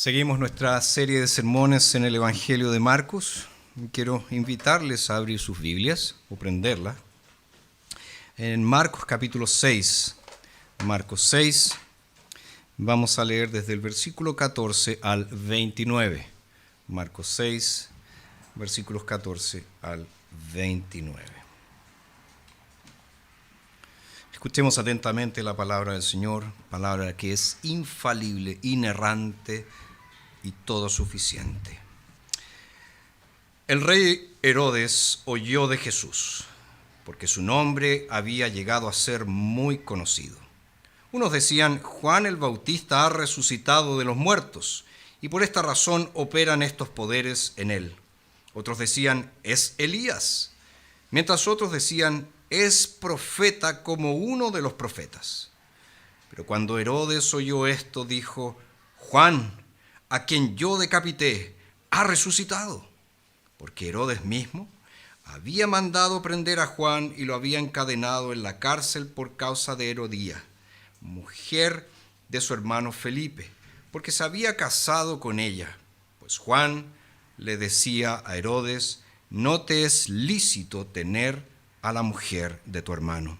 Seguimos nuestra serie de sermones en el Evangelio de Marcos. Quiero invitarles a abrir sus Biblias o prenderlas. En Marcos capítulo 6, Marcos 6, vamos a leer desde el versículo 14 al 29. Marcos 6, versículos 14 al 29. Escuchemos atentamente la palabra del Señor, palabra que es infalible, inerrante y todo suficiente. El rey Herodes oyó de Jesús, porque su nombre había llegado a ser muy conocido. Unos decían: Juan el Bautista ha resucitado de los muertos, y por esta razón operan estos poderes en él. Otros decían: es Elías, mientras otros decían: es profeta como uno de los profetas. Pero cuando Herodes oyó esto, dijo: Juan, a quien yo decapité, ha resucitado. Porque Herodes mismo había mandado prender a Juan y lo había encadenado en la cárcel por causa de Herodía, mujer de su hermano Felipe, porque se había casado con ella. Pues Juan le decía a Herodes: no te es lícito tener a la mujer de tu hermano.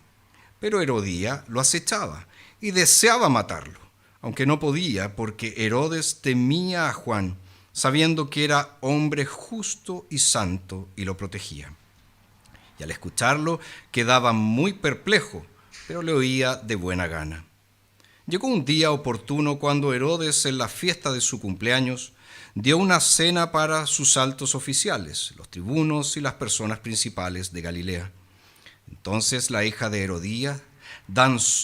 Pero Herodía lo acechaba y deseaba matarlo, aunque no podía, porque Herodes temía a Juan, sabiendo que era hombre justo y santo, y lo protegía. Y al escucharlo quedaba muy perplejo, pero le oía de buena gana. Llegó un día oportuno cuando Herodes, en la fiesta de su cumpleaños, dio una cena para sus altos oficiales, los tribunos y las personas principales de Galilea. Entonces la hija de Herodía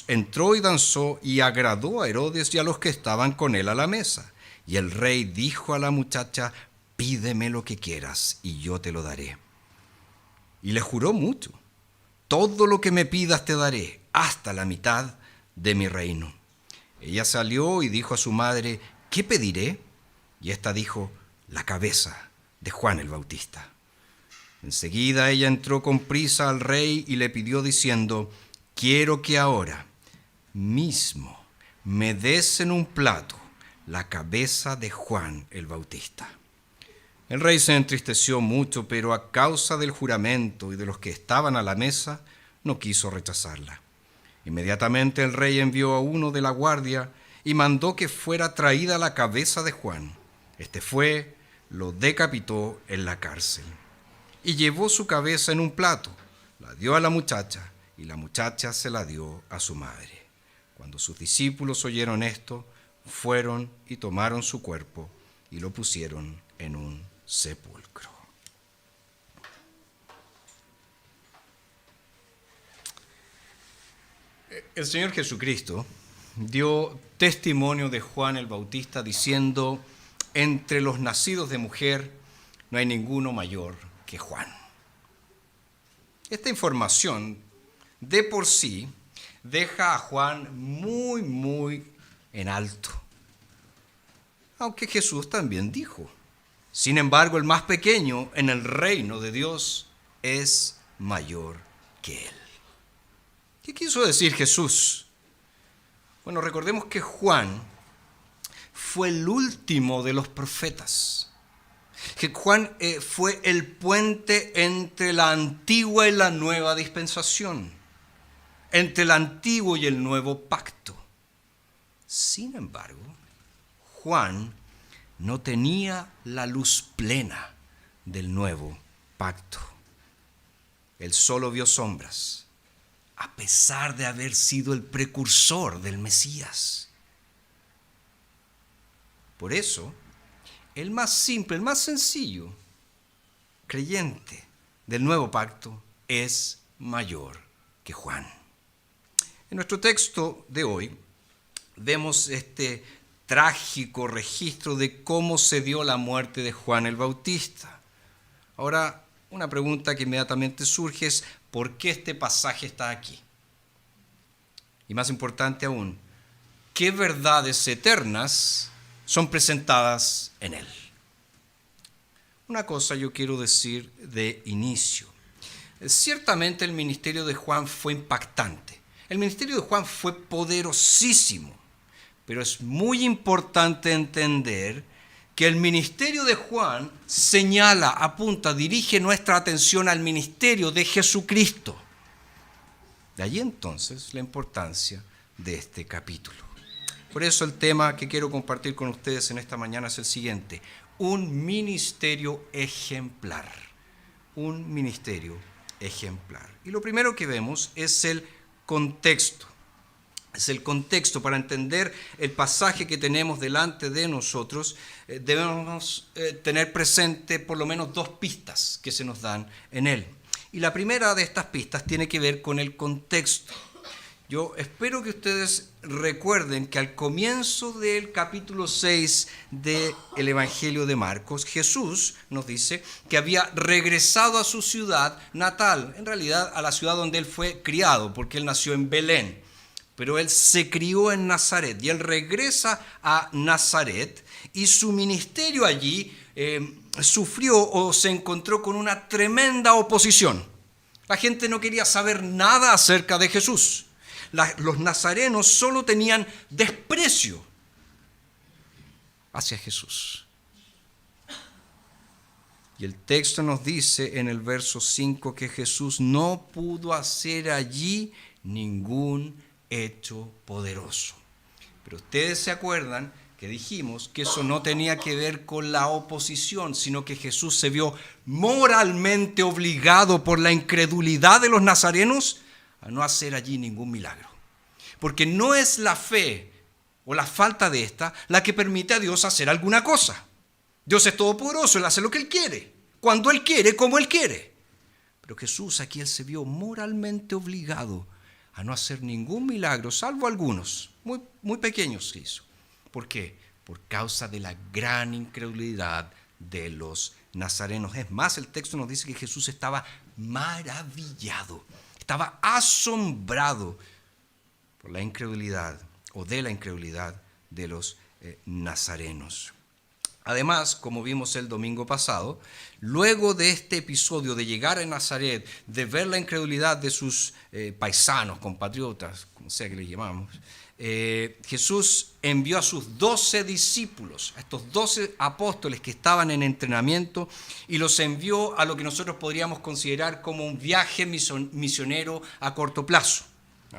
entró y danzó y agradó a Herodes y a los que estaban con él a la mesa. Y el rey dijo a la muchacha: pídeme lo que quieras y yo te lo daré. Y le juró mucho: todo lo que me pidas te daré, hasta la mitad de mi reino. Ella salió y dijo a su madre: ¿qué pediré? Y ésta dijo: la cabeza de Juan el Bautista. Enseguida ella entró con prisa al rey y le pidió diciendo: quiero que ahora mismo me des en un plato la cabeza de Juan el Bautista. El rey se entristeció mucho, pero a causa del juramento y de los que estaban a la mesa, no quiso rechazarla. Inmediatamente el rey envió a uno de la guardia y mandó que fuera traída la cabeza de Juan. Este fue, lo decapitó en la cárcel y llevó su cabeza en un plato, la dio a la muchacha y la muchacha se la dio a su madre. Cuando sus discípulos oyeron esto, fueron y tomaron su cuerpo y lo pusieron en un sepulcro. El Señor Jesucristo dio testimonio de Juan el Bautista diciendo: entre los nacidos de mujer no hay ninguno mayor que Juan. Esta información de por sí deja a Juan muy en alto. Aunque Jesús también dijo: sin embargo, el más pequeño en el reino de Dios es mayor que él. ¿Qué quiso decir Jesús? Bueno, recordemos que Juan fue el último de los profetas. Que Juan fue el puente entre la antigua y la nueva dispensación, entre el antiguo y el nuevo pacto. Sin embargo, Juan no tenía la luz plena del nuevo pacto. Él solo vio sombras, a pesar de haber sido el precursor del Mesías. Por eso, el más simple, el más sencillo creyente del nuevo pacto es mayor que Juan. En nuestro texto de hoy vemos este trágico registro de cómo se dio la muerte de Juan el Bautista. Ahora, una pregunta que inmediatamente surge es: ¿por qué este pasaje está aquí? Y más importante aún, ¿qué verdades eternas son presentadas en él? Una cosa yo quiero decir de inicio. Ciertamente el ministerio de Juan fue impactante. El ministerio de Juan fue poderosísimo. Pero es muy importante entender que el ministerio de Juan señala, apunta, dirige nuestra atención al ministerio de Jesucristo. De allí entonces la importancia de este capítulo. Por eso el tema que quiero compartir con ustedes en esta mañana es el siguiente: un ministerio ejemplar. Un ministerio ejemplar. Y lo primero que vemos es el contexto. Es el contexto. Para entender el pasaje que tenemos delante de nosotros, debemos tener presente por lo menos dos pistas que se nos dan en él. Y la primera de estas pistas tiene que ver con el contexto. Yo espero que ustedes recuerden que al comienzo del capítulo 6 del Evangelio de Marcos, Jesús nos dice que había regresado a su ciudad natal, en realidad a la ciudad donde él fue criado, porque él nació en Belén, pero él se crió en Nazaret y él regresa a Nazaret y su ministerio allí sufrió o se encontró con una tremenda oposición. La gente no quería saber nada acerca de Jesús. Los nazarenos solo tenían desprecio hacia Jesús. Y el texto nos dice en el verso 5 que Jesús no pudo hacer allí ningún hecho poderoso. Pero ustedes se acuerdan que dijimos que eso no tenía que ver con la oposición, sino que Jesús se vio moralmente obligado por la incredulidad de los nazarenos a no hacer allí ningún milagro. Porque no es la fe o la falta de esta la que permite a Dios hacer alguna cosa. Dios es todopoderoso, Él hace lo que Él quiere, cuando Él quiere, como Él quiere. Pero Jesús aquí Él se vio moralmente obligado a no hacer ningún milagro, salvo algunos, muy pequeños que hizo. ¿Por qué? Por causa de la gran incredulidad de los nazarenos. Es más, el texto nos dice que Jesús estaba maravillado, estaba asombrado por la incredulidad o de la incredulidad de los nazarenos. Además, como vimos el domingo pasado, luego de este episodio de llegar a Nazaret, de ver la incredulidad de sus paisanos, compatriotas, como sea que les llamamos, Jesús envió a sus 12 discípulos, a estos 12 apóstoles que estaban en entrenamiento, y los envió a lo que nosotros podríamos considerar como un viaje misionero a corto plazo.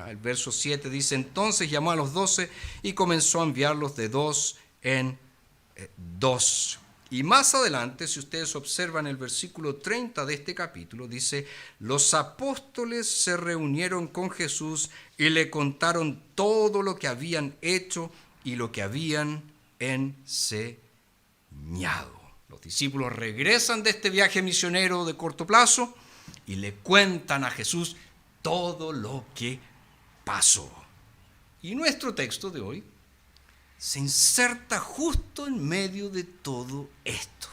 El verso 7 dice: entonces llamó a los 12 y comenzó a enviarlos de 2 en 2. Y más adelante, si ustedes observan el versículo 30 de este capítulo, dice: los apóstoles se reunieron con Jesús y le contaron todo lo que habían hecho y lo que habían enseñado. Los discípulos regresan de este viaje misionero de corto plazo y le cuentan a Jesús todo lo que pasó. Y nuestro texto de hoy se inserta justo en medio de todo esto.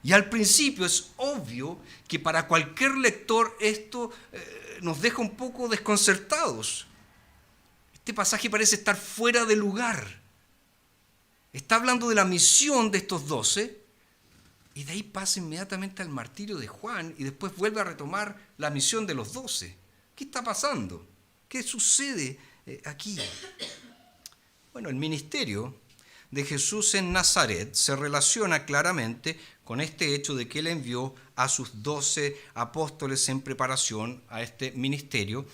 Y al principio es obvio que para cualquier lector esto nos deja un poco desconcertados. Este pasaje parece estar fuera de lugar. Está hablando de la misión de estos 12 y de ahí pasa inmediatamente al martirio de Juan y después vuelve a retomar la misión de los 12. ¿Qué está pasando? ¿Qué sucede aquí? Bueno, el ministerio de Jesús en Nazaret se relaciona claramente con este hecho de que Él envió a sus 12 apóstoles en preparación a este ministerio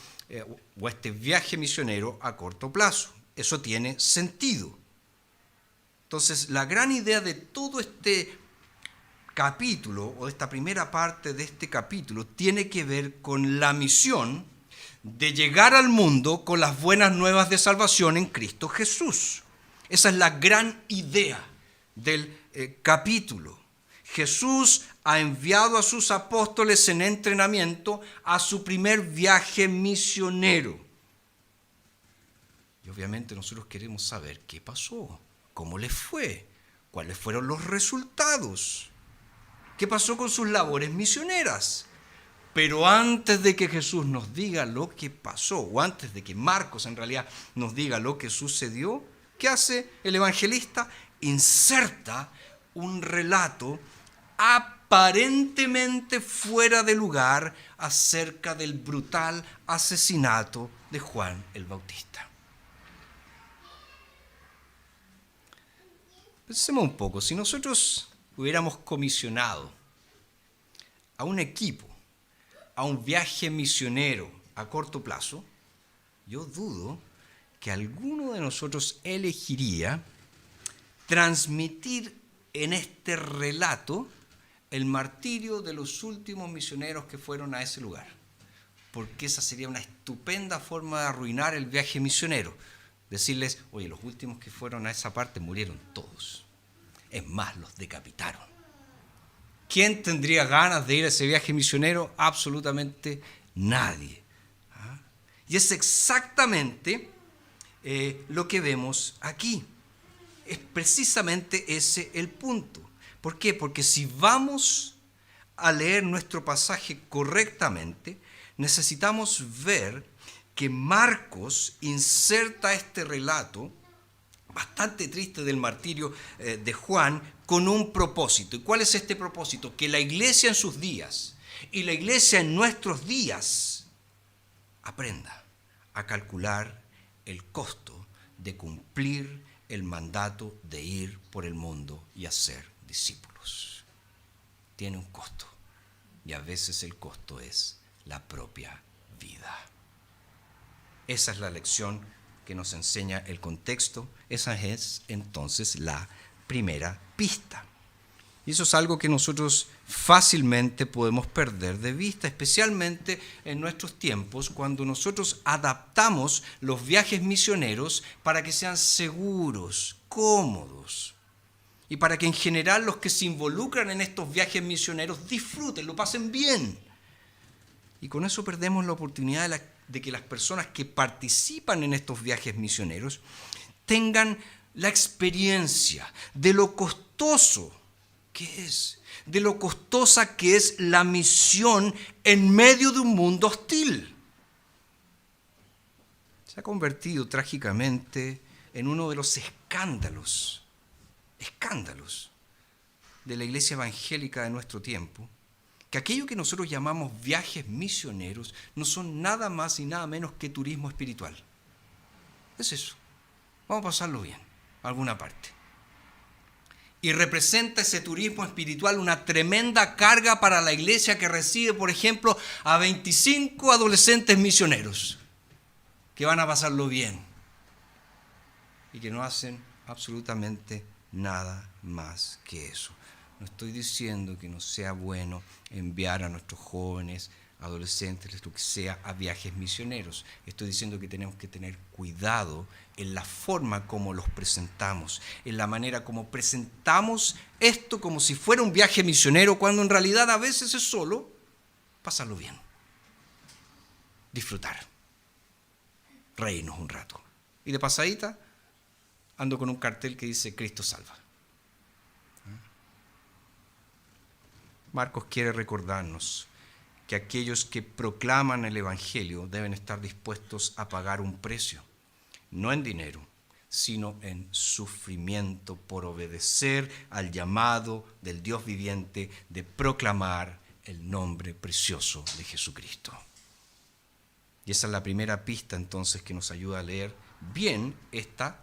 o a este viaje misionero a corto plazo. Eso tiene sentido. Entonces, la gran idea de todo este capítulo o de esta primera parte de este capítulo tiene que ver con la misión de llegar al mundo con las buenas nuevas de salvación en Cristo Jesús. Esa es la gran idea del capítulo. Jesús ha enviado a sus apóstoles en entrenamiento a su primer viaje misionero. Y obviamente nosotros queremos saber qué pasó, cómo les fue, cuáles fueron los resultados, qué pasó con sus labores misioneras. Pero antes de que Jesús nos diga lo que pasó, o antes de que Marcos en realidad nos diga lo que sucedió, ¿qué hace el evangelista? Inserta un relato aparentemente fuera de lugar acerca del brutal asesinato de Juan el Bautista. Pensemos un poco, si nosotros hubiéramos comisionado a un equipo, a un viaje misionero a corto plazo, yo dudo que alguno de nosotros elegiría transmitir en este relato el martirio de los últimos misioneros que fueron a ese lugar, porque esa sería una estupenda forma de arruinar el viaje misionero. Decirles, oye, los últimos que fueron a esa parte murieron todos. Es más, los decapitaron. ¿Quién tendría ganas de ir a ese viaje misionero? Absolutamente nadie. Y es exactamente lo que vemos aquí. Es precisamente ese el punto. ¿Por qué? Porque si vamos a leer nuestro pasaje correctamente, necesitamos ver que Marcos inserta este relato bastante triste del martirio de Juan con un propósito. ¿Y cuál es este propósito? Que la iglesia en sus días y la iglesia en nuestros días aprenda a calcular el costo de cumplir el mandato de ir por el mundo y hacer discípulos. Tiene un costo, y a veces el costo es la propia vida. Esa es la lección que nos enseña el contexto. Esa es entonces la primera pista. Y eso es algo que nosotros fácilmente podemos perder de vista, especialmente en nuestros tiempos, cuando nosotros adaptamos los viajes misioneros para que sean seguros, cómodos, y para que en general los que se involucran en estos viajes misioneros disfruten, lo pasen bien. Y con eso perdemos la oportunidad de que las personas que participan en estos viajes misioneros tengan la experiencia de lo costoso que es, de lo costosa que es la misión en medio de un mundo hostil. Se ha convertido trágicamente en uno de los escándalos de la iglesia evangélica de nuestro tiempo, que aquello que nosotros llamamos viajes misioneros no son nada más y nada menos que turismo espiritual. Es eso. Vamos a pasarlo bien, a alguna parte. Y representa ese turismo espiritual una tremenda carga para la iglesia que recibe, por ejemplo, a 25 adolescentes misioneros que van a pasarlo bien y que no hacen absolutamente nada más que eso. No estoy diciendo que no sea bueno enviar a nuestros jóvenes, adolescentes, lo que sea, a viajes misioneros. Estoy diciendo que tenemos que tener cuidado en la forma como los presentamos, en la manera como presentamos esto como si fuera un viaje misionero, cuando en realidad a veces es solo pasarlo bien, disfrutar, reírnos un rato. Y de pasadita ando con un cartel que dice Cristo salva. Marcos quiere recordarnos que aquellos que proclaman el Evangelio deben estar dispuestos a pagar un precio, no en dinero, sino en sufrimiento por obedecer al llamado del Dios viviente de proclamar el nombre precioso de Jesucristo. Y esa es la primera pista entonces que nos ayuda a leer bien esta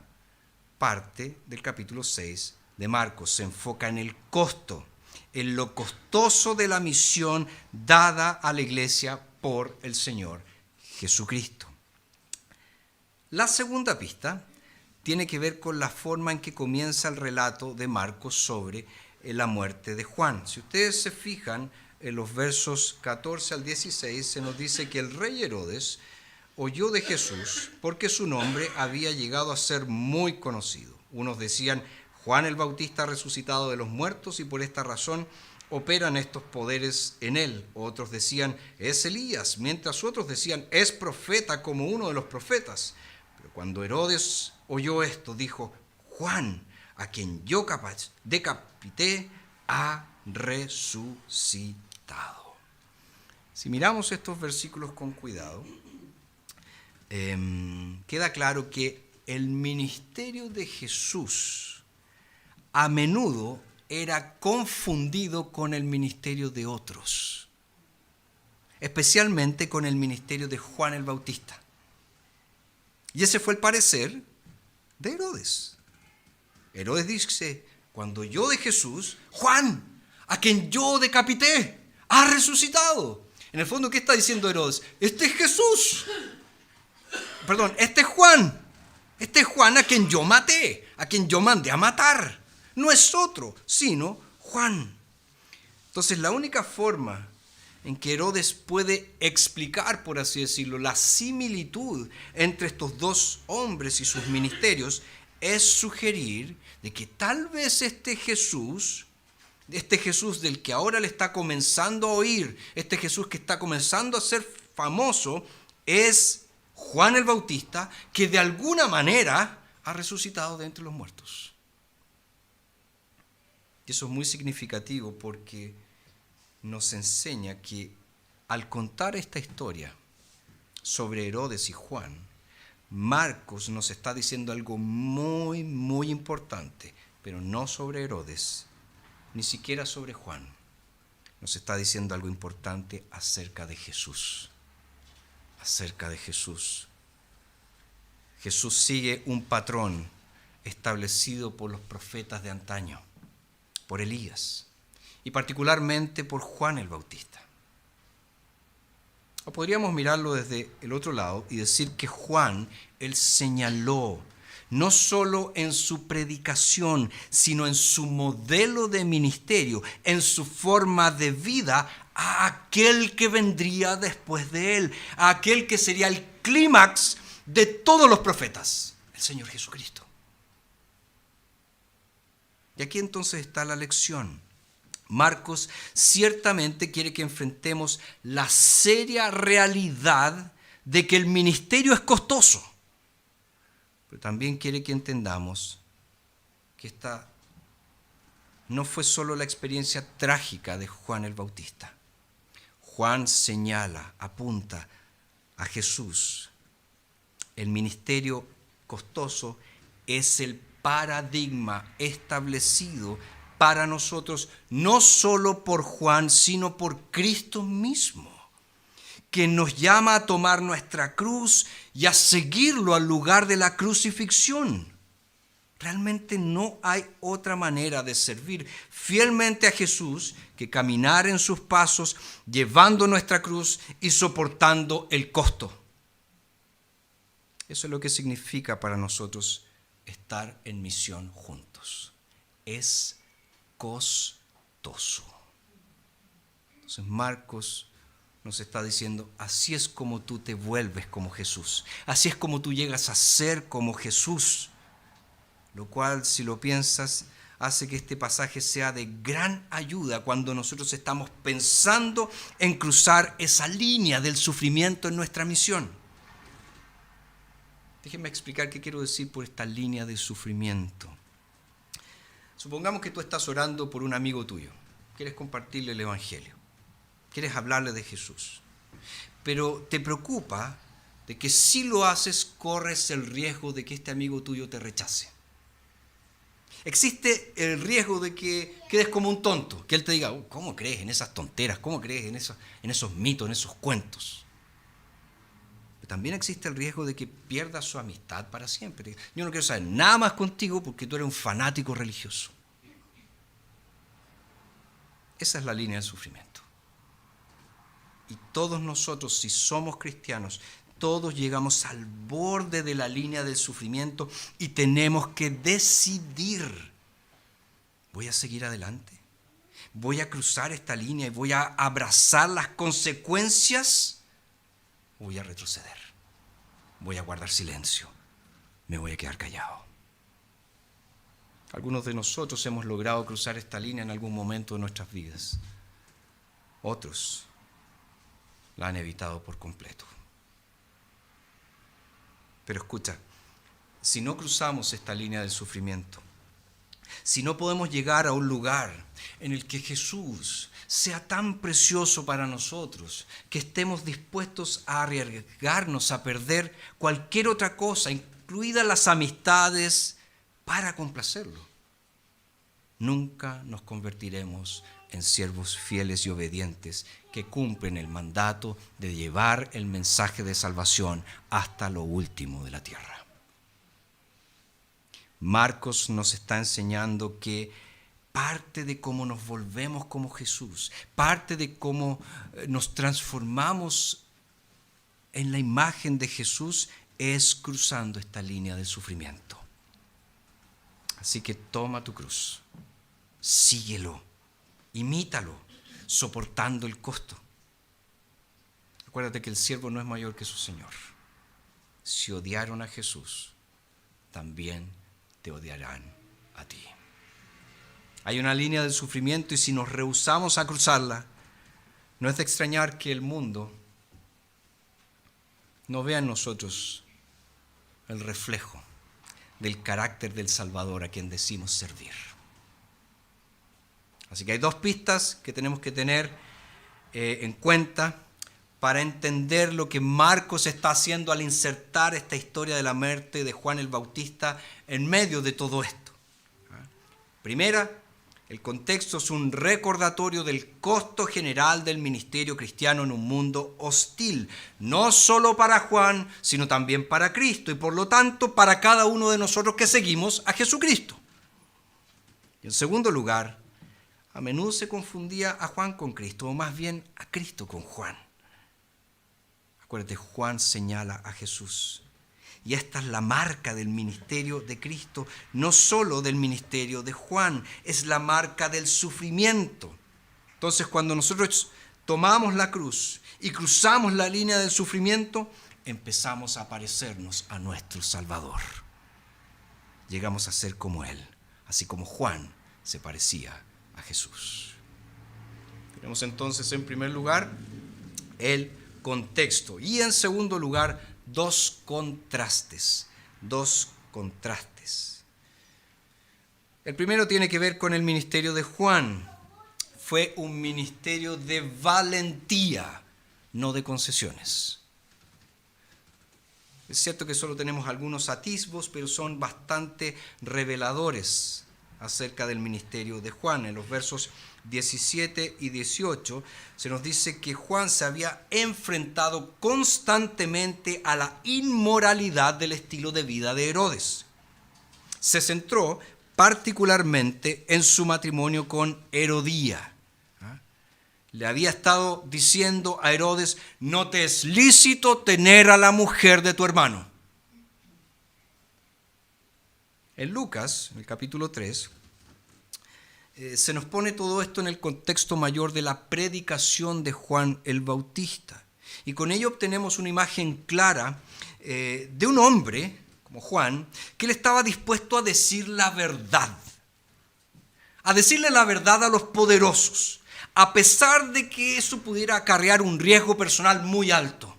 parte del capítulo 6 de Marcos. Se enfoca en el costo, en lo costoso de la misión dada a la iglesia por el Señor Jesucristo. La segunda pista tiene que ver con la forma en que comienza el relato de Marcos sobre la muerte de Juan. Si ustedes se fijan en los versos 14 al 16, se nos dice que el rey Herodes oyó de Jesús porque su nombre había llegado a ser muy conocido. Unos decían, Juan el Bautista ha resucitado de los muertos y por esta razón operan estos poderes en él. Otros decían, es Elías, mientras otros decían, es profeta como uno de los profetas. Pero cuando Herodes oyó esto, dijo, Juan, a quien yo decapité, ha resucitado. Si miramos estos versículos con cuidado, queda claro que el ministerio de Jesús a menudo era confundido con el ministerio de otros, especialmente con el ministerio de Juan el Bautista. Y ese fue el parecer de Herodes. Herodes dice, cuando yo de Jesús, Juan, a quien yo decapité, ha resucitado. En el fondo, ¿qué está diciendo Herodes? Este es Jesús. Perdón, este es Juan. Este es Juan a quien yo maté, a quien yo mandé a matar. No es otro, sino Juan. Entonces, la única forma en que Herodes puede explicar, por así decirlo, la similitud entre estos dos hombres y sus ministerios es sugerir de que tal vez este Jesús del que ahora le está comenzando a oír, este Jesús que está comenzando a ser famoso, es Juan el Bautista, que de alguna manera ha resucitado de entre los muertos. Y eso es muy significativo porque nos enseña que al contar esta historia sobre Herodes y Juan, Marcos nos está diciendo algo muy, muy importante, pero no sobre Herodes, ni siquiera sobre Juan. Nos está diciendo algo importante acerca de Jesús. Acerca de Jesús. Jesús sigue un patrón establecido por los profetas de antaño, por Elías y particularmente por Juan el Bautista. O podríamos mirarlo desde el otro lado y decir que Juan, él señaló, no solo en su predicación, sino en su modelo de ministerio, en su forma de vida, a aquel que vendría después de él, a aquel que sería el clímax de todos los profetas, el Señor Jesucristo. Y aquí entonces está la lección. Marcos ciertamente quiere que enfrentemos la seria realidad de que el ministerio es costoso, pero también quiere que entendamos que esta no fue solo la experiencia trágica de Juan el Bautista. Juan señala, apunta a Jesús. El ministerio costoso es el paradigma establecido para nosotros, no solo por Juan, sino por Cristo mismo, que nos llama a tomar nuestra cruz y a seguirlo al lugar de la crucifixión. Realmente no hay otra manera de servir fielmente a Jesús que caminar en sus pasos, llevando nuestra cruz y soportando el costo. Eso es lo que significa para nosotros estar en misión juntos. Es costoso. Entonces Marcos nos está diciendo, así es como tú te vuelves como Jesús. Así es como tú llegas a ser como Jesús. Lo cual, si lo piensas, hace que este pasaje sea de gran ayuda cuando nosotros estamos pensando en cruzar esa línea del sufrimiento en nuestra misión. Déjenme explicar qué quiero decir por esta línea de sufrimiento. Supongamos que tú estás orando por un amigo tuyo. Quieres compartirle el Evangelio. Quieres hablarle de Jesús. Pero te preocupa de que si lo haces, corres el riesgo de que este amigo tuyo te rechace. Existe el riesgo de que quedes como un tonto. Que él te diga, ¿cómo crees en esas tonteras? ¿Cómo crees en esos mitos, en esos cuentos? Pero también existe el riesgo de que pierdas su amistad para siempre. Yo no quiero saber nada más contigo porque tú eres un fanático religioso. Esa es la línea del sufrimiento. Y todos nosotros, si somos cristianos, todos llegamos al borde de la línea del sufrimiento y tenemos que decidir, ¿voy a seguir adelante? ¿Voy a cruzar esta línea y voy a abrazar las consecuencias? ¿O voy a retroceder? ¿Voy a guardar silencio? ¿Me voy a quedar callado? Algunos de nosotros hemos logrado cruzar esta línea en algún momento de nuestras vidas. Otros la han evitado por completo. Pero escucha, si no cruzamos esta línea del sufrimiento, si no podemos llegar a un lugar en el que Jesús sea tan precioso para nosotros, que estemos dispuestos a arriesgarnos a perder cualquier otra cosa, incluidas las amistades, para complacerlo, nunca nos convertiremos en siervos fieles y obedientes que cumplen el mandato de llevar el mensaje de salvación hasta lo último de la tierra. Marcos nos está enseñando que parte de cómo nos volvemos como Jesús, parte de cómo nos transformamos en la imagen de Jesús, es cruzando esta línea del sufrimiento. Así que toma tu cruz, síguelo, imítalo, soportando el costo. Acuérdate que el siervo no es mayor que su Señor. Si odiaron a Jesús, también te odiarán a ti. Hay una línea del sufrimiento y si nos rehusamos a cruzarla, no es de extrañar que el mundo no vea en nosotros el reflejo del carácter del Salvador a quien decimos servir. Así que hay dos pistas que tenemos que tener en cuenta para entender lo que Marcos está haciendo al insertar esta historia de la muerte de Juan el Bautista en medio de todo esto. Primera, el contexto es un recordatorio del costo general del ministerio cristiano en un mundo hostil, no solo para Juan, sino también para Cristo y por lo tanto para cada uno de nosotros que seguimos a Jesucristo. Y en segundo lugar, a menudo se confundía a Juan con Cristo, o más bien a Cristo con Juan. Acuérdate, Juan señala a Jesús. Y esta es la marca del ministerio de Cristo, no solo del ministerio de Juan, es la marca del sufrimiento. Entonces, cuando nosotros tomamos la cruz y cruzamos la línea del sufrimiento, empezamos a parecernos a nuestro Salvador. Llegamos a ser como Él, así como Juan se parecía a Jesús. Tenemos entonces, en primer lugar, el contexto y en segundo lugar, dos contrastes. El primero tiene que ver con el ministerio de Juan. Fue un ministerio de valentía, no de concesiones. Es cierto que solo tenemos algunos atisbos, pero son bastante reveladores acerca del ministerio de Juan. En los versos 17 y 18 se nos dice que Juan se había enfrentado constantemente a la inmoralidad del estilo de vida de Herodes. Se centró particularmente en su matrimonio con Herodía. Le había estado diciendo a Herodes: no te es lícito tener a la mujer de tu hermano. En Lucas, en el capítulo 3, se nos pone todo esto en el contexto mayor de la predicación de Juan el Bautista. Y con ello obtenemos una imagen clara de un hombre, como Juan, que él estaba dispuesto a decir la verdad. A decirle la verdad a los poderosos, a pesar de que eso pudiera acarrear un riesgo personal muy alto.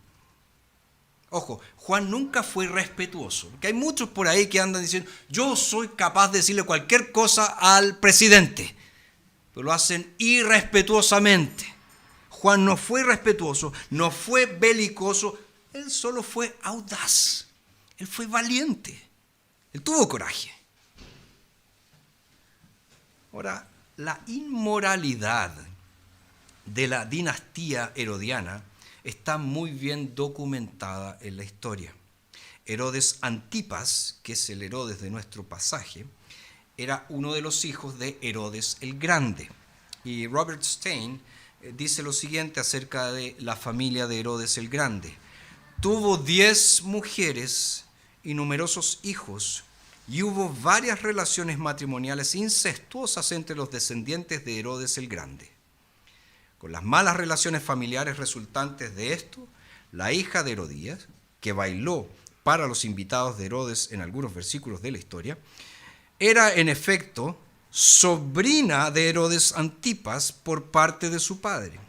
Ojo, Juan nunca fue irrespetuoso, porque hay muchos por ahí que andan diciendo: yo soy capaz de decirle cualquier cosa al presidente, pero lo hacen irrespetuosamente. Juan no fue irrespetuoso, no fue belicoso, él solo fue audaz, él fue valiente, él tuvo coraje. Ahora, la inmoralidad de la dinastía herodiana está muy bien documentada en la historia. Herodes Antipas, que es el Herodes de nuestro pasaje, era uno de los hijos de Herodes el Grande. Y Robert Stein dice lo siguiente acerca de la familia de Herodes el Grande: tuvo 10 mujeres y numerosos hijos, y hubo varias relaciones matrimoniales incestuosas entre los descendientes de Herodes el Grande. Con las malas relaciones familiares resultantes de esto, la hija de Herodías, que bailó para los invitados de Herodes en algunos versículos de la historia, era en efecto sobrina de Herodes Antipas por parte de su padre,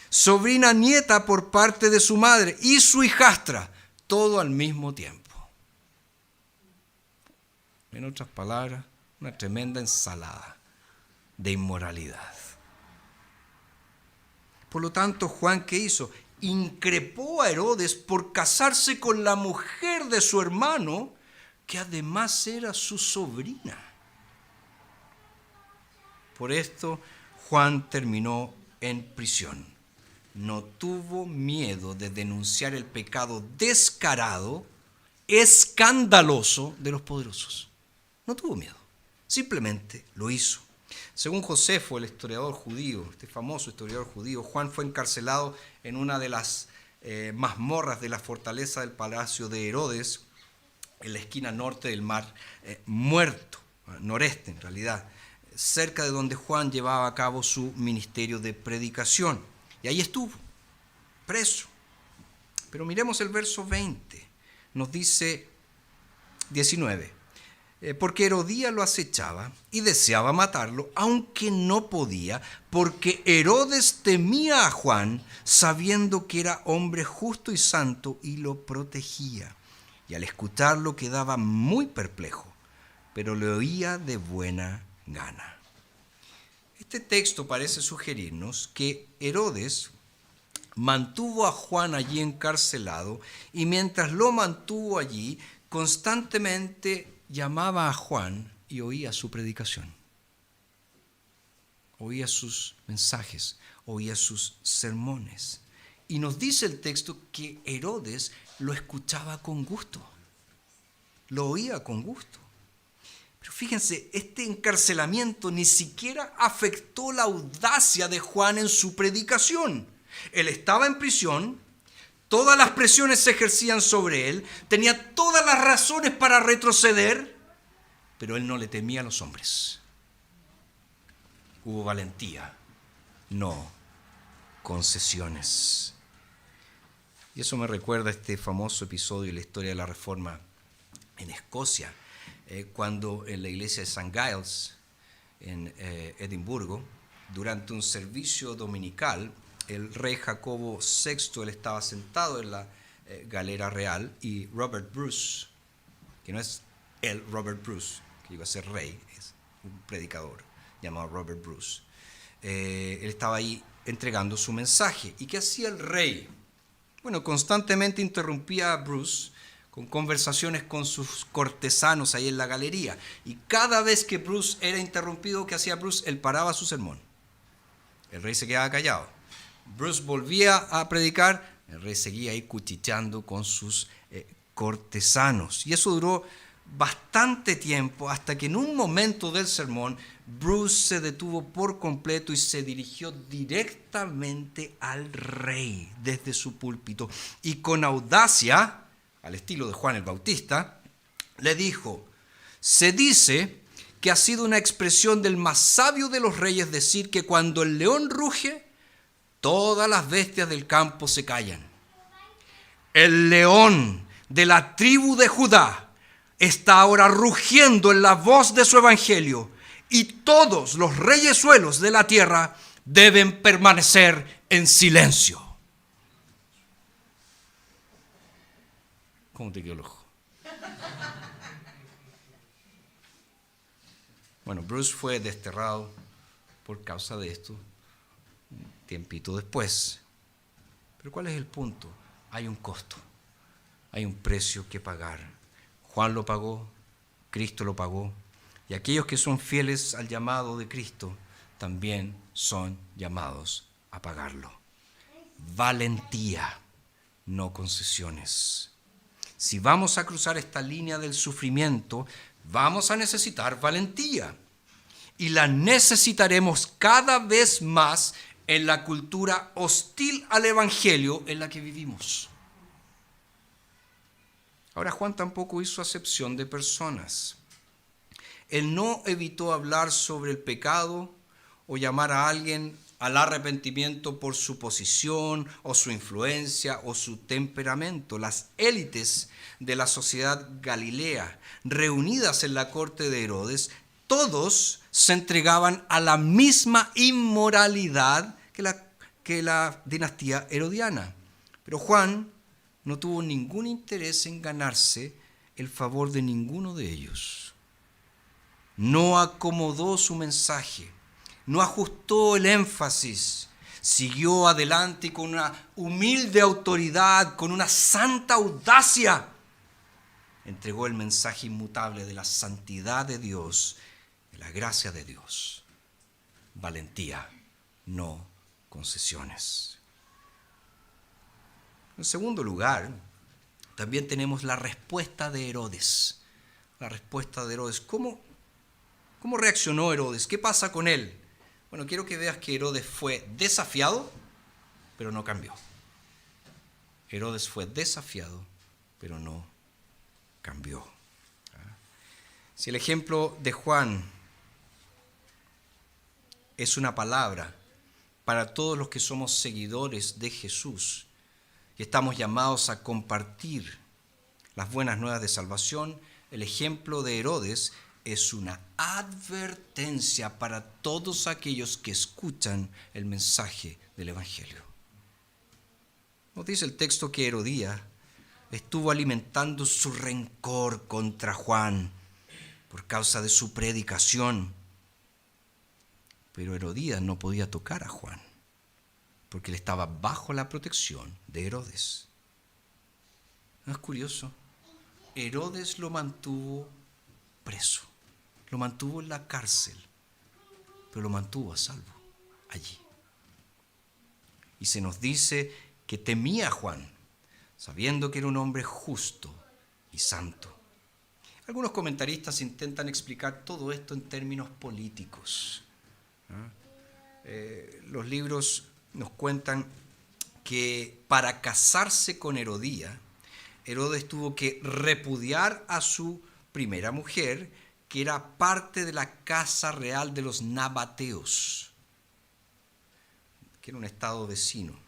sobrina nieta por parte de su madre y su hijastra, todo al mismo tiempo. En otras palabras, una tremenda ensalada de inmoralidad. Por lo tanto, Juan, ¿qué hizo? Increpó a Herodes por casarse con la mujer de su hermano, que además era su sobrina. Por esto, Juan terminó en prisión. No tuvo miedo de denunciar el pecado descarado, escandaloso de los poderosos. No tuvo miedo, simplemente lo hizo. Según Josefo, el historiador judío, este famoso historiador judío, Juan fue encarcelado en una de las mazmorras de la fortaleza del palacio de Herodes, en la esquina norte del mar Muerto, noreste en realidad, cerca de donde Juan llevaba a cabo su ministerio de predicación. Y ahí estuvo, preso. Pero miremos el verso 20, nos dice 19. Porque Herodías lo acechaba y deseaba matarlo, aunque no podía, porque Herodes temía a Juan, sabiendo que era hombre justo y santo, y lo protegía. Y al escucharlo quedaba muy perplejo, pero le oía de buena gana. Este texto parece sugerirnos que Herodes mantuvo a Juan allí encarcelado, y mientras lo mantuvo allí, constantemente llamaba a Juan y oía su predicación. Oía sus mensajes, oía sus sermones. Y nos dice el texto que Herodes lo escuchaba con gusto, lo oía con gusto. Pero fíjense, este encarcelamiento ni siquiera afectó la audacia de Juan en su predicación. Él estaba en prisión, todas las presiones se ejercían sobre él, tenía todas las razones para retroceder, pero él no le temía a los hombres. Hubo valentía, no concesiones. Y eso me recuerda a este famoso episodio de la historia de la Reforma en Escocia, cuando en la iglesia de St. Giles, en Edimburgo, durante un servicio dominical, el rey Jacobo VI, él estaba sentado en la galera real, y Robert Bruce, que no es el Robert Bruce, que iba a ser rey, es un predicador llamado Robert Bruce, él estaba ahí entregando su mensaje. ¿Y qué hacía el rey? Bueno, constantemente interrumpía a Bruce con conversaciones con sus cortesanos ahí en la galería. Y cada vez que Bruce era interrumpido, ¿qué hacía Bruce? Él paraba su sermón. El rey se quedaba callado. Bruce volvía a predicar, el rey seguía ahí cuchicheando con sus cortesanos. Y eso duró bastante tiempo, hasta que en un momento del sermón Bruce se detuvo por completo y se dirigió directamente al rey desde su púlpito, y con audacia, al estilo de Juan el Bautista, le dijo: se dice que ha sido una expresión del más sabio de los reyes decir que cuando el león ruge, todas las bestias del campo se callan. El león de la tribu de Judá está ahora rugiendo en la voz de su evangelio, y todos los reyesuelos de la tierra deben permanecer en silencio. ¿Cómo te quedó el ojo? Bueno, Bruce fue desterrado por causa de esto un tiempito después. Pero ¿cuál es el punto? Hay un costo, hay un precio que pagar. Juan lo pagó, Cristo lo pagó, y aquellos que son fieles al llamado de Cristo también son llamados a pagarlo. Valentía, no concesiones. Si vamos a cruzar esta línea del sufrimiento, vamos a necesitar valentía, y la necesitaremos cada vez más en la cultura hostil al evangelio en la que vivimos. Ahora, Juan tampoco hizo acepción de personas. Él no evitó hablar sobre el pecado o llamar a alguien al arrepentimiento por su posición o su influencia o su temperamento. Las élites de la sociedad galilea, reunidas en la corte de Herodes, todos se entregaban a la misma inmoralidad que la dinastía herodiana. Pero Juan no tuvo ningún interés en ganarse el favor de ninguno de ellos. No acomodó su mensaje, no ajustó el énfasis, siguió adelante y con una humilde autoridad, con una santa audacia, entregó el mensaje inmutable de la santidad de Dios, de la gracia de Dios. Valentía, no concesiones. En segundo lugar, también tenemos la respuesta de Herodes. La respuesta de Herodes. ¿Cómo ¿Cómo reaccionó Herodes? ¿Qué pasa con él? Bueno, quiero que veas que Herodes fue desafiado, pero no cambió. Herodes fue desafiado, pero no cambió. Si el ejemplo de Juan es una palabra para todos los que somos seguidores de Jesús y estamos llamados a compartir las buenas nuevas de salvación, el ejemplo de Herodes es una advertencia para todos aquellos que escuchan el mensaje del Evangelio. Nos dice el texto que Herodías estuvo alimentando su rencor contra Juan por causa de su predicación. Pero Herodías no podía tocar a Juan, porque él estaba bajo la protección de Herodes. ¿No es curioso? Herodes lo mantuvo preso, lo mantuvo en la cárcel, pero lo mantuvo a salvo allí. Y se nos dice que temía a Juan, sabiendo que era un hombre justo y santo. Algunos comentaristas intentan explicar todo esto en términos políticos. Los libros nos cuentan que para casarse con Herodías, Herodes tuvo que repudiar a su primera mujer, que era parte de la casa real de los nabateos, que era un estado vecino.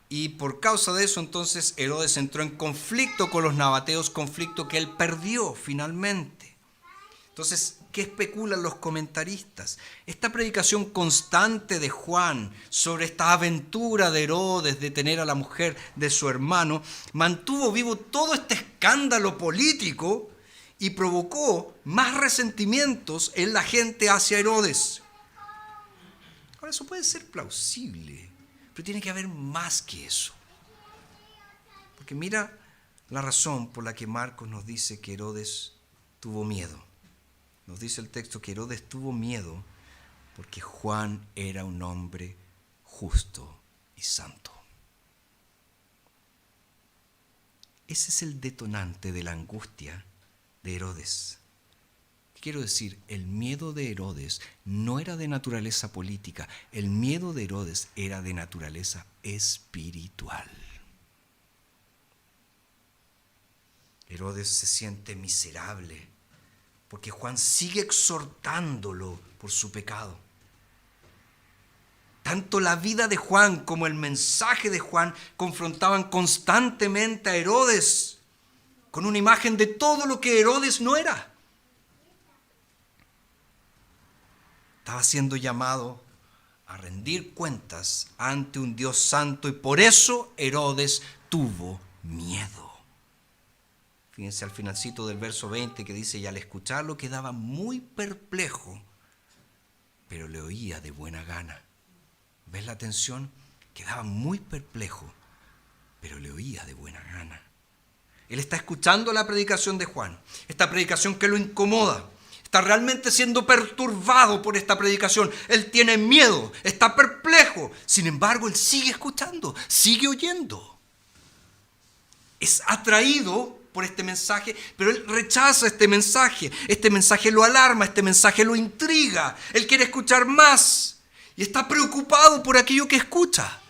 Y por causa de eso, entonces, Herodes entró en conflicto con los nabateos, conflicto que él perdió finalmente. Entonces, ¿qué especulan los comentaristas? Esta predicación constante de Juan sobre esta aventura de Herodes de tener a la mujer de su hermano mantuvo vivo todo este escándalo político y provocó más resentimientos en la gente hacia Herodes. Ahora, eso puede ser plausible, pero tiene que haber más que eso. Porque mira la razón por la que Marcos nos dice que Herodes tuvo miedo. Nos dice el texto que Herodes tuvo miedo porque Juan era un hombre justo y santo. Ese es el detonante de la angustia de Herodes. Quiero decir, el miedo de Herodes no era de naturaleza política, el miedo de Herodes era de naturaleza espiritual. Herodes se siente miserable porque Juan sigue exhortándolo por su pecado. Tanto la vida de Juan como el mensaje de Juan confrontaban constantemente a Herodes con una imagen de todo lo que Herodes no era. Estaba siendo llamado a rendir cuentas ante un Dios santo y por eso Herodes tuvo miedo. Fíjense al finalcito del verso 20 que dice, y al escucharlo quedaba muy perplejo, pero le oía de buena gana. ¿Ves la tensión? Quedaba muy perplejo, pero le oía de buena gana. Él está escuchando la predicación de Juan, esta predicación que lo incomoda. Está realmente siendo perturbado por esta predicación. Él tiene miedo, está perplejo. Sin embargo, él sigue escuchando, sigue oyendo. Es atraído por este mensaje, pero él rechaza este mensaje. Este mensaje lo alarma, este mensaje lo intriga. Él quiere escuchar más y está preocupado por aquello que escucha.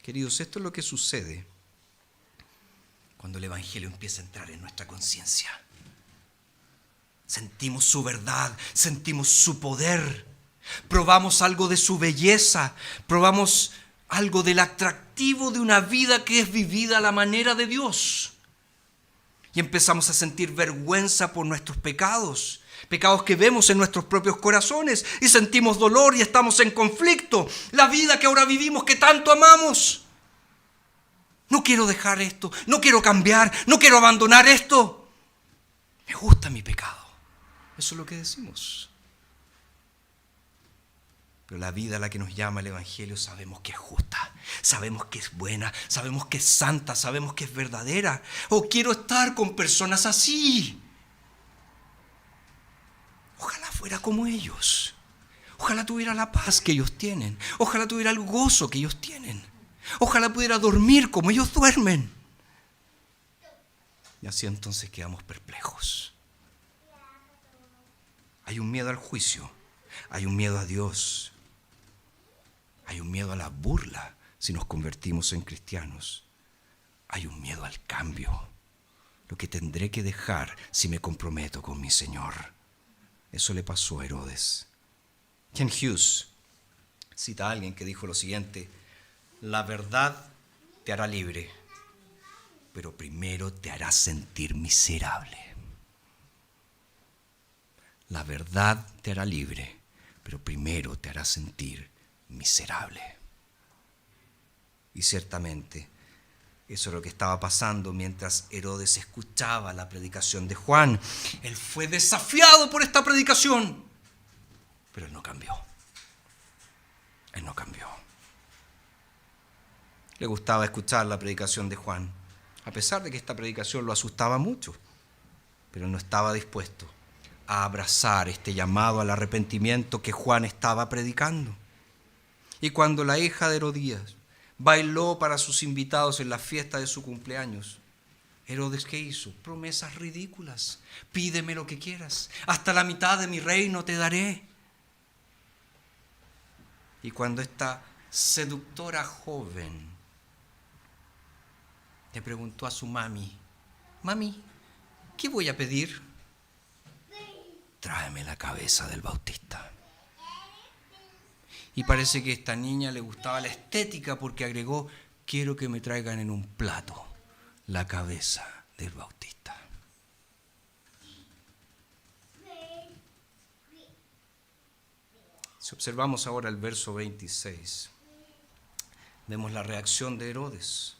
Queridos, esto es lo que sucede cuando el Evangelio empieza a entrar en nuestra conciencia. Sentimos su verdad, sentimos su poder, probamos algo de su belleza, probamos algo del atractivo de una vida que es vivida a la manera de Dios. Y empezamos a sentir vergüenza por nuestros pecados, pecados que vemos en nuestros propios corazones, y sentimos dolor y estamos en conflicto. La vida que ahora vivimos, que tanto amamos. No quiero dejar esto, no quiero cambiar, no quiero abandonar esto. Me gusta mi pecado. Eso es lo que decimos. Pero la vida a la que nos llama el Evangelio sabemos que es justa, sabemos que es buena, sabemos que es santa, sabemos que es verdadera. Oh, quiero estar con personas así. Ojalá fuera como ellos. Ojalá tuviera la paz que ellos tienen. Ojalá tuviera el gozo que ellos tienen. Ojalá pudiera dormir como ellos duermen. Y así entonces quedamos perplejos. Hay un miedo al juicio, hay un miedo a Dios, hay un miedo a la burla si nos convertimos en cristianos. Hay un miedo al cambio, lo que tendré que dejar si me comprometo con mi Señor. Eso le pasó a Herodes. Ken Hughes cita a alguien que dijo lo siguiente: la verdad te hará libre, pero primero te hará sentir miserable. La verdad te hará libre, pero primero te hará sentir miserable. Y ciertamente, eso es lo que estaba pasando mientras Herodes escuchaba la predicación de Juan. Él fue desafiado por esta predicación, pero él no cambió. Él no cambió. Le gustaba escuchar la predicación de Juan, a pesar de que esta predicación lo asustaba mucho, pero él no estaba dispuesto a abrazar este llamado al arrepentimiento que Juan estaba predicando. Y cuando la hija de Herodías bailó para sus invitados en la fiesta de su cumpleaños, Herodes, ¿qué hizo? Promesas ridículas. Pídeme lo que quieras, hasta la mitad de mi reino te daré. Y cuando esta seductora joven le preguntó a su mami: mami, ¿qué voy a pedir? Tráeme la cabeza del Bautista. Y parece que a esta niña le gustaba la estética porque agregó: quiero que me traigan en un plato la cabeza del Bautista. Si observamos ahora el verso 26, vemos la reacción de Herodes.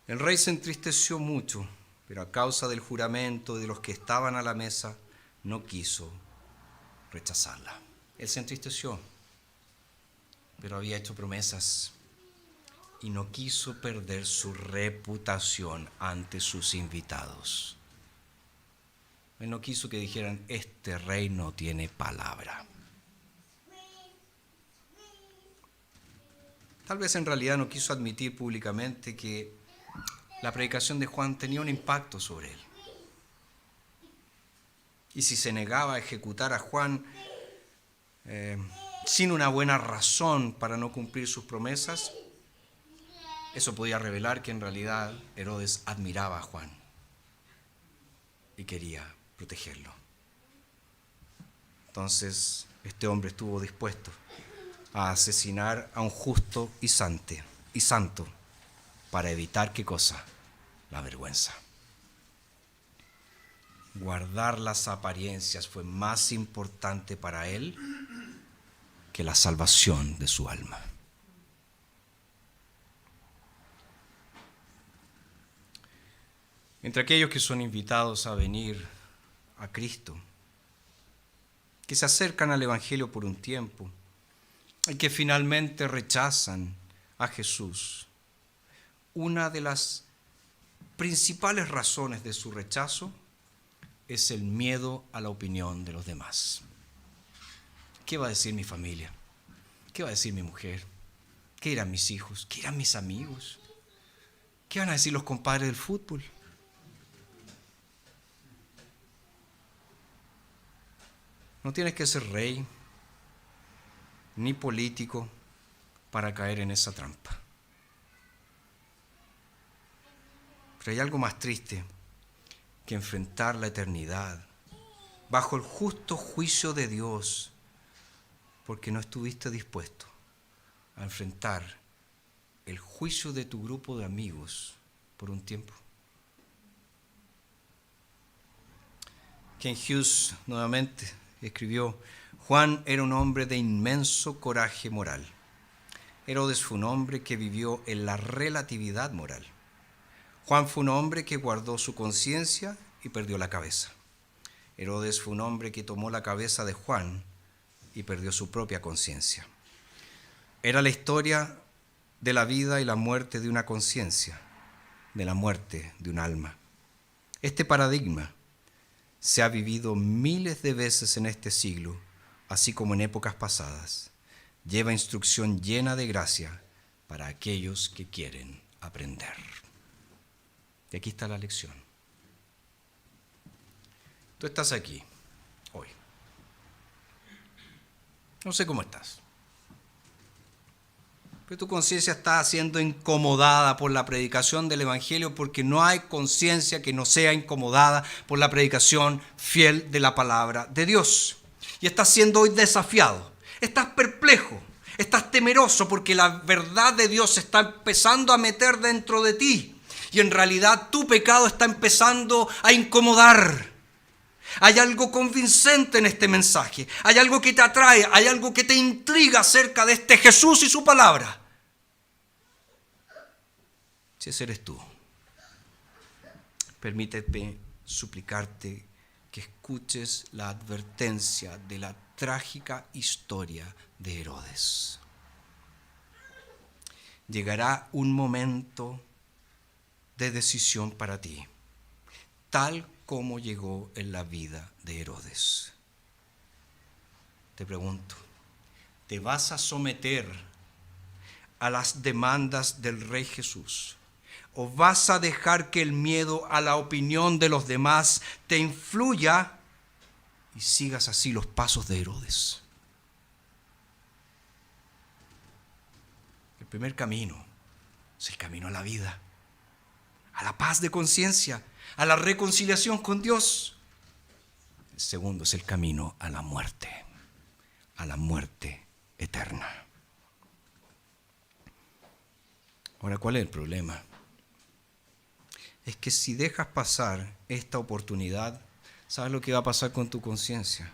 El rey se entristeció mucho, pero a causa del juramento de los que estaban a la mesa, no quiso rechazarla. Él se entristeció, pero había hecho promesas y no quiso perder su reputación ante sus invitados. Él no quiso que dijeran: este rey no tiene palabra. Tal vez en realidad no quiso admitir públicamente que la predicación de Juan tenía un impacto sobre él. Y si se negaba a ejecutar a Juan sin una buena razón para no cumplir sus promesas, eso podía revelar que en realidad Herodes admiraba a Juan y quería protegerlo. Entonces, este hombre estuvo dispuesto a asesinar a un justo y santo para evitar, ¿qué cosa? La vergüenza. Guardar las apariencias fue más importante para él que la salvación de su alma. Entre aquellos que son invitados a venir a Cristo, que se acercan al Evangelio por un tiempo y que finalmente rechazan a Jesús, una de las principales razones de su rechazo es el miedo a la opinión de los demás. ¿Qué va a decir mi familia? ¿Qué va a decir mi mujer? ¿Qué dirán mis hijos? ¿Qué dirán mis amigos? ¿Qué van a decir los compadres del fútbol? No tienes que ser rey ni político para caer en esa trampa. Pero hay algo más triste que enfrentar la eternidad bajo el justo juicio de Dios porque no estuviste dispuesto a enfrentar el juicio de tu grupo de amigos por un tiempo. Ken Hughes nuevamente escribió: Juan era un hombre de inmenso coraje moral. Herodes fue un hombre que vivió en la relatividad moral. Juan fue un hombre que guardó su conciencia y perdió la cabeza. Herodes fue un hombre que tomó la cabeza de Juan y perdió su propia conciencia. Era la historia de la vida y la muerte de una conciencia, de la muerte de un alma. Este paradigma se ha vivido miles de veces en este siglo, así como en épocas pasadas. Lleva instrucción llena de gracia para aquellos que quieren aprender. Y aquí está la lección. Tú estás aquí hoy. No sé cómo estás. Pero tu conciencia está siendo incomodada por la predicación del Evangelio, porque no hay conciencia que no sea incomodada por la predicación fiel de la palabra de Dios. Y estás siendo hoy desafiado. Estás perplejo. Estás temeroso porque la verdad de Dios se está empezando a meter dentro de ti. Y en realidad tu pecado está empezando a incomodar. Hay algo convincente en este mensaje. Hay algo que te atrae. Hay algo que te intriga acerca de este Jesús y su palabra. Si ese eres tú, permíteme suplicarte que escuches la advertencia de la trágica historia de Herodes. Llegará un momento de decisión para ti, tal como llegó en la vida de Herodes. Te pregunto, ¿te vas a someter a las demandas del Rey Jesús? ¿O vas a dejar que el miedo a la opinión de los demás te influya y sigas así los pasos de Herodes? El primer camino es el camino a la vida, a la paz de conciencia, a la reconciliación con Dios. El segundo es el camino a la muerte eterna. Ahora, ¿cuál es el problema? Es que si dejas pasar esta oportunidad, ¿sabes lo que va a pasar con tu conciencia?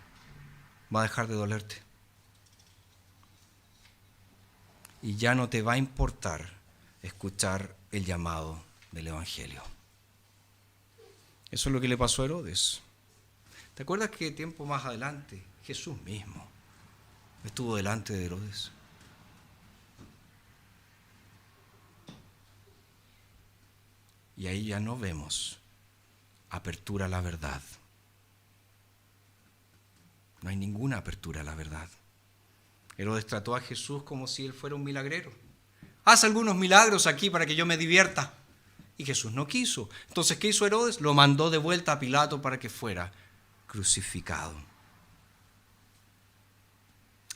Va a dejar de dolerte. Y ya no te va a importar escuchar el llamado del Evangelio. Eso es lo que le pasó a Herodes. ¿Te acuerdas que tiempo más adelante Jesús mismo estuvo delante de Herodes? Y ahí ya no vemos apertura a la verdad. No hay ninguna apertura a la verdad. Herodes trató a Jesús como si él fuera un milagrero. Haz algunos milagros aquí para que yo me divierta. Y Jesús no quiso. Entonces, ¿qué hizo Herodes? Lo mandó de vuelta a Pilato para que fuera crucificado.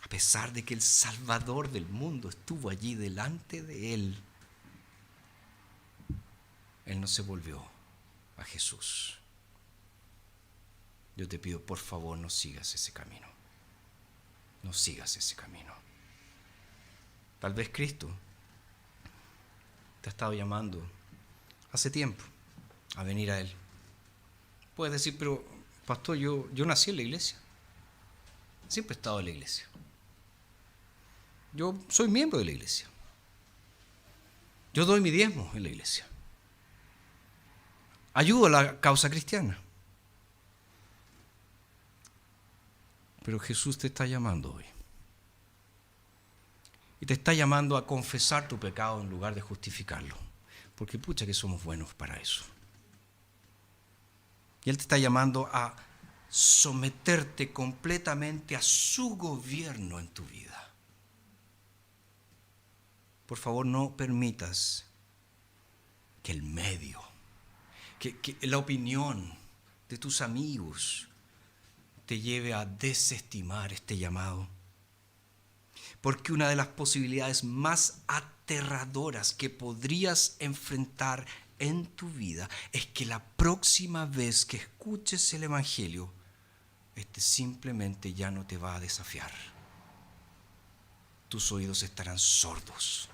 A pesar de que el Salvador del mundo estuvo allí delante de él, él no se volvió a Jesús. Yo te pido, por favor, no sigas ese camino. No sigas ese camino. Tal vez Cristo te ha estado llamando hace tiempo a venir a Él. Puedes decir, pero pastor, yo nací en la iglesia. Siempre he estado en la iglesia. Yo soy miembro de la iglesia. Yo doy mi diezmo en la iglesia. Ayudo a la causa cristiana. Pero Jesús te está llamando hoy. Y te está llamando a confesar tu pecado en lugar de justificarlo. Porque pucha que somos buenos para eso. Y Él te está llamando a someterte completamente a su gobierno en tu vida. Por favor, no permitas que el medio, que la opinión de tus amigos te lleve a desestimar este llamado. Porque una de las posibilidades más aterradoras que podrías enfrentar en tu vida es que la próxima vez que escuches el Evangelio, este simplemente ya no te va a desafiar. Tus oídos estarán sordos.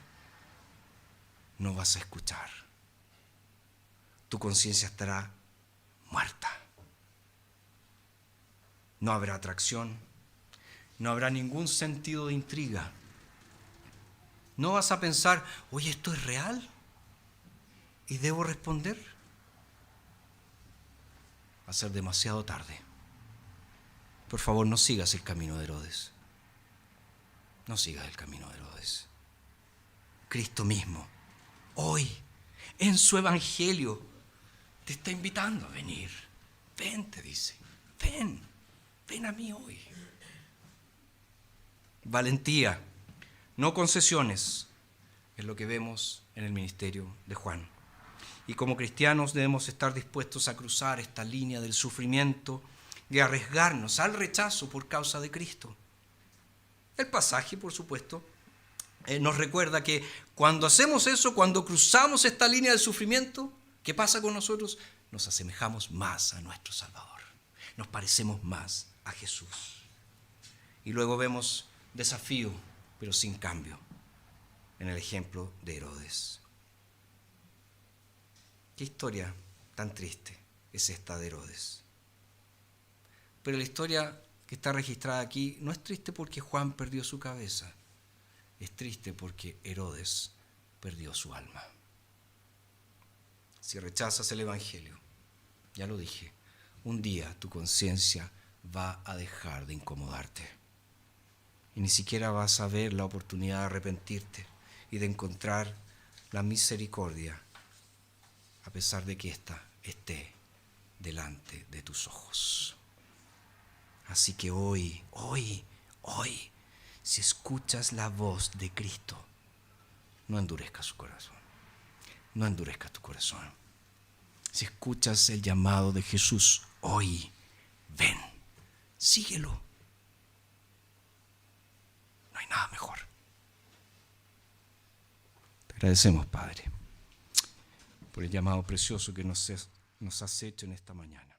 No vas a escuchar. Tu conciencia estará muerta. No habrá atracción. No habrá ningún sentido de intriga. No vas a pensar, oye, ¿esto es real? ¿Y debo responder? Va a ser demasiado tarde. Por favor, no sigas el camino de Herodes. No sigas el camino de Herodes. Cristo mismo, hoy, en su Evangelio, te está invitando a venir. Ven, te dice, ven a mí hoy. Valentía, no concesiones, es lo que vemos en el ministerio de Juan. Y como cristianos debemos estar dispuestos a cruzar esta línea del sufrimiento de arriesgarnos al rechazo por causa de Cristo. El pasaje, por supuesto, nos recuerda que cuando hacemos eso, cuando cruzamos esta línea del sufrimiento, ¿qué pasa con nosotros? Nos asemejamos más a nuestro Salvador. Nos parecemos más a Jesús. Y luego vemos desafío, pero sin cambio, en el ejemplo de Herodes. ¿Qué historia tan triste es esta de Herodes? Pero la historia que está registrada aquí no es triste porque Juan perdió su cabeza, es triste porque Herodes perdió su alma. Si rechazas el Evangelio, ya lo dije, un día tu conciencia va a dejar de incomodarte y ni siquiera vas a ver la oportunidad de arrepentirte y de encontrar la misericordia a pesar de que ésta esté delante de tus ojos. Así que hoy, si escuchas la voz de Cristo, no endurezcas su corazón, no endurezcas tu corazón. Si escuchas el llamado de Jesús, hoy, ven, síguelo. No hay nada mejor. Te agradecemos, Padre, por el llamado precioso que nos has hecho en esta mañana.